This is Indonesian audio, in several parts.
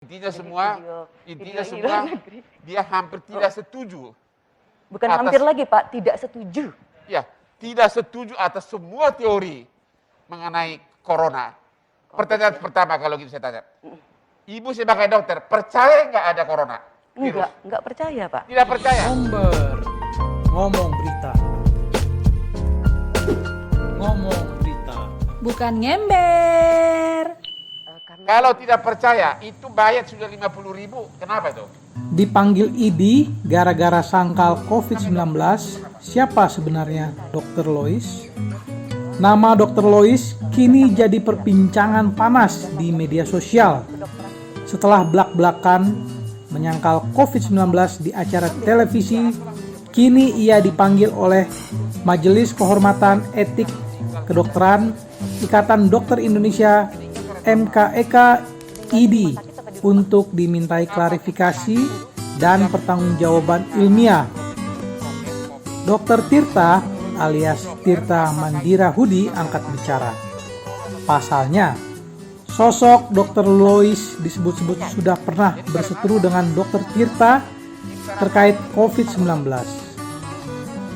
Intinya semua dia hampir tidak setuju. Bukan hampir lagi Pak, tidak setuju. Ya, tidak setuju atas semua teori mengenai corona. Pertanyaan pertama kalau gitu saya tanya. Ibu sebagai dokter, percaya nggak ada corona? Enggak percaya Pak. Tidak percaya. Ngomong berita. Ngomong berita. Bukan ngember. Kalau tidak percaya, itu bayar sudah 50.000. Kenapa itu? Dipanggil ID gara-gara sangkal COVID-19, siapa sebenarnya Dr. Lois? Nama Dr. Lois kini jadi perbincangan panas di media sosial. Setelah belak-belakan menyangkal COVID-19 di acara televisi, kini ia dipanggil oleh Majelis Kehormatan Etik Kedokteran Ikatan Dokter Indonesia MKEK ID untuk dimintai klarifikasi dan pertanggungjawaban ilmiah. Dr. Tirta alias Tirta Mandira Hudi angkat bicara. Pasalnya, sosok Dr. Lois disebut-sebut sudah pernah berseteru dengan Dr. Tirta terkait COVID-19.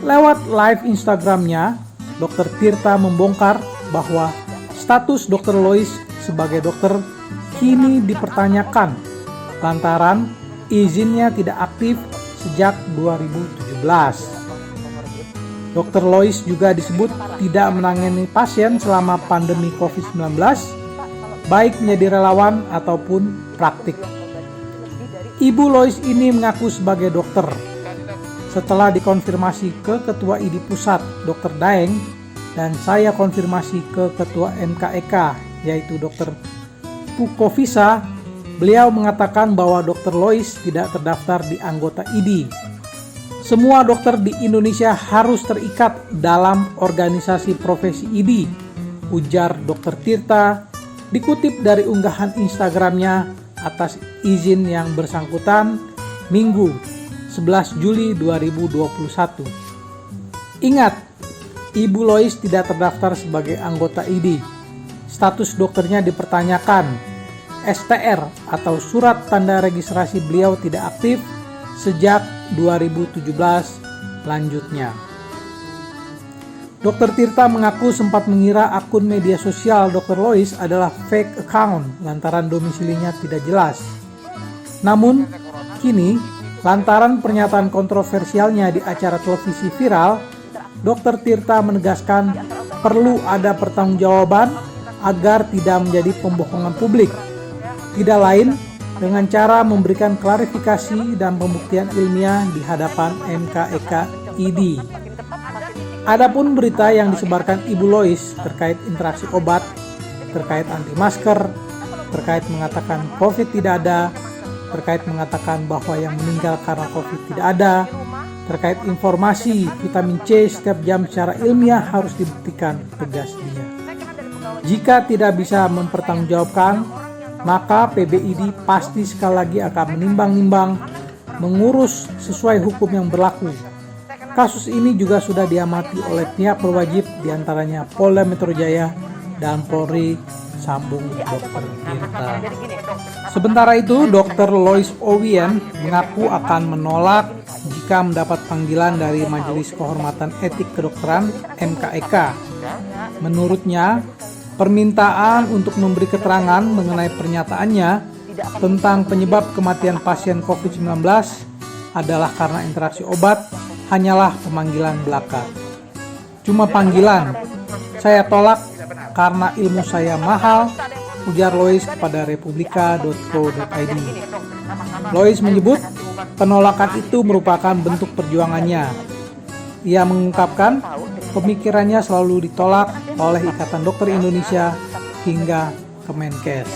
Lewat live Instagramnya, Dr. Tirta membongkar bahwa status Dr. Lois sebagai dokter kini dipertanyakan lantaran izinnya tidak aktif sejak 2017. Dr. Lois juga disebut tidak menangani pasien selama pandemi COVID-19, baik menjadi relawan ataupun praktik. Ibu Lois ini mengaku sebagai dokter. Setelah dikonfirmasi ke Ketua ID Pusat, Dr. Daeng, dan saya konfirmasi ke Ketua MKEK, yaitu Dr. Pukovisa, beliau mengatakan bahwa Dr. Lois tidak terdaftar di anggota ID. Semua dokter di Indonesia harus terikat dalam organisasi profesi ID, ujar Dr. Tirta, dikutip dari unggahan Instagramnya atas izin yang bersangkutan Minggu 11 Juli 2021. Ingat, Ibu Lois tidak terdaftar sebagai anggota ID. Status dokternya dipertanyakan. STR atau surat tanda registrasi beliau tidak aktif sejak 2017 lanjutnya. Dr. Tirta mengaku sempat mengira akun media sosial Dr. Lois adalah fake account lantaran domisilinya tidak jelas. Namun, kini lantaran pernyataan kontroversialnya di acara televisi viral, Dr. Tirta menegaskan perlu ada pertanggungjawaban agar tidak menjadi pembohongan publik. Tidak lain dengan cara memberikan klarifikasi dan pembuktian ilmiah di hadapan MKEK ID. Adapun berita yang disebarkan Ibu Lois terkait interaksi obat, terkait anti masker, terkait mengatakan COVID tidak ada, terkait mengatakan bahwa yang meninggal karena COVID tidak ada, terkait informasi vitamin C setiap jam secara ilmiah harus dibuktikan, tegas dia. Jika tidak bisa mempertanggungjawabkan, maka PBID pasti sekali lagi akan menimbang-nimbang mengurus sesuai hukum yang berlaku. Kasus ini juga sudah diamati oleh pihak berwajib diantaranya Polda Metro Jaya dan Polri, sambung Dr. Tirta. Sementara itu, Dr. Lois Owien mengaku akan menolak jika mendapat panggilan dari Majelis Kehormatan Etik Kedokteran MKEK. Menurutnya, permintaan untuk memberi keterangan mengenai pernyataannya tentang penyebab kematian pasien COVID-19 adalah karena interaksi obat hanyalah pemanggilan belaka. Cuma panggilan, saya tolak karena ilmu saya mahal, ujar Lois kepada republika.co.id. Lois menyebut penolakan itu merupakan bentuk perjuangannya. Ia mengungkapkan pemikirannya selalu ditolak oleh Ikatan Dokter Indonesia hingga Kemenkes.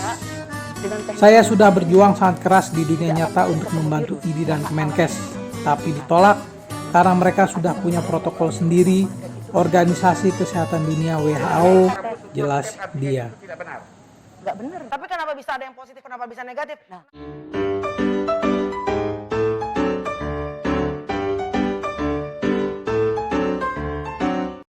Saya sudah berjuang sangat keras di dunia nyata untuk membantu ID dan Kemenkes, tapi ditolak karena mereka sudah punya protokol sendiri, Organisasi Kesehatan Dunia WHO, jelas dia. Nggak benar. Tapi kenapa bisa ada yang positif, kenapa bisa negatif? Nah.